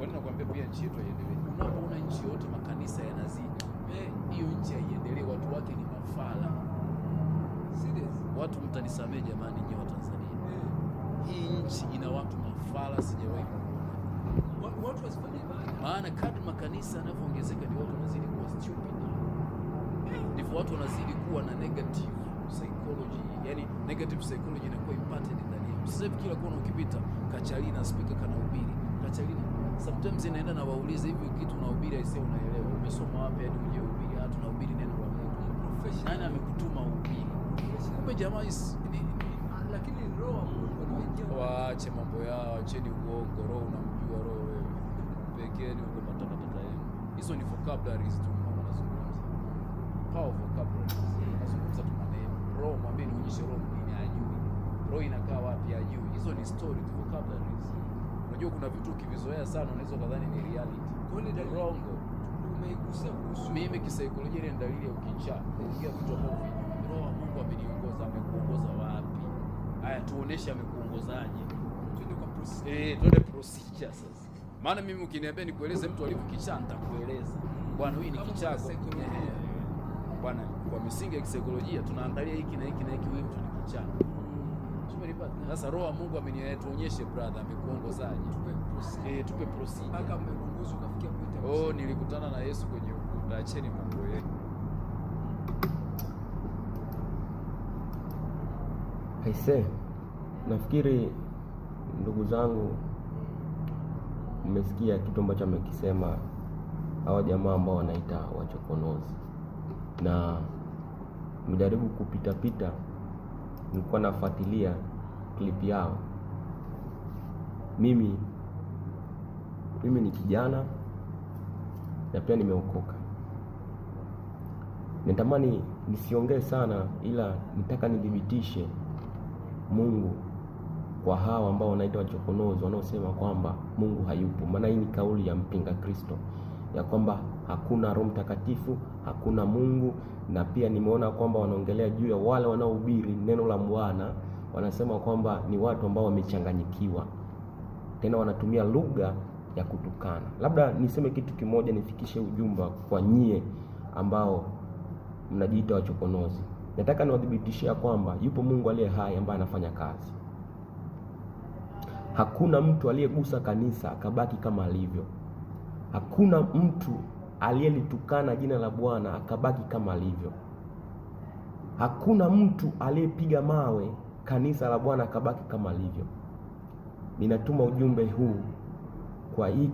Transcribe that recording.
Kwa nini nakwambia pia nchi yetu iendelee? Unapoona nchi yote makanisa yanazidi, hiyo nchi haiendelee, watu wake ni mafala. Serious. Watu mtanisamee jamani, nyinyi wa Tanzania. Hii nchi ina watu mafala sijawahi kuona. Watu wasifanye ibada. Maana kadri makanisa yanavyoongezeka ni watu wanazidi kuwa stupid. Ndivyo watu wanazidi kuwa na negative psychology. Yaani negative psychology inakuwa impacted ndani yao. Sasa hivi kila kona ukipita, Kachalina speaker kanahubiri. Kachalina sometimes inaenda na waulize hivi kitu unahubiri aisee unaelewa. Umesoma wapi hadi uje uhubiri? Tunahubiri neno la Mungu. Professional. Nani amekutuma uhubiri? Kumbe jamaa lakini roho wa Mungu anaingia. Waache mambo yao, acheni uongo. Roho unamjua roho wewe. Pekeni uko matakataka yenu. Hizo ni vocabularies tu wanazungumza. Power vocabularies. Wanazungumza tu maneno. Roho mwambie nionyeshe roho nini hajui. Roho inakaa wapi hajui. Hizo ni story tu vocabularies. Unajua kuna vitu ukivizoea sana unaweza kadhani ni reality. Kwa nini rongo? Umeigusia kuhusu mimi kisaikolojia ile dalili ya ukichaa. Kuingia vitu ambavyo roho wa Mungu ameniongoza, amekuongoza wapi? Haya tuoneshe amekuongozaje. Twende kwa procedure. Twende procedure sasa. Maana mimi ukiniambia nikueleze mtu alivyokichaa nitakueleza. Bwana huyu ni kichaa. Bwana kwa misingi ya kisaikolojia tunaangalia hiki na hiki na hiki, huyu mtu ni kichaa. Sasa roho wa Mungu amenionyeshe brother amekuongozaje. Tupe procedure. Mpaka mmeongoza ukafikia kuita. Nilikutana na Yesu kwenye ukuta. Acheni mambo yenu. Aise, nafikiri ndugu zangu mmesikia kitu ambacho amekisema hawa jamaa ambao wanaita wachokonozi, na nimejaribu kupita nilikuwa nafuatilia clip yao. Mimi ni kijana na pia nimeokoka. Natamani nisiongee sana, ila nitaka nidhibitishe Mungu kwa hawa ambao wanaita wachokonozi wanaosema kwamba Mungu hayupo. Maana hii ni kauli ya mpinga Kristo ya kwamba hakuna Roho Mtakatifu, hakuna Mungu. Na pia nimeona kwamba wanaongelea juu ya wale wanaohubiri neno la Bwana, wanasema kwamba ni watu ambao wamechanganyikiwa, tena wanatumia lugha ya kutukana. Labda niseme kitu kimoja, nifikishe ujumbe kwa nyie ambao mnajiita wachokonozi. Nataka niwadhibitishia kwamba yupo Mungu aliye hai ambaye anafanya kazi. Hakuna mtu aliyegusa kanisa akabaki kama alivyo. Hakuna mtu aliyelitukana jina la Bwana akabaki kama alivyo. Hakuna mtu aliyepiga mawe kanisa la Bwana akabaki kama alivyo. Ninatuma ujumbe huu kwa hii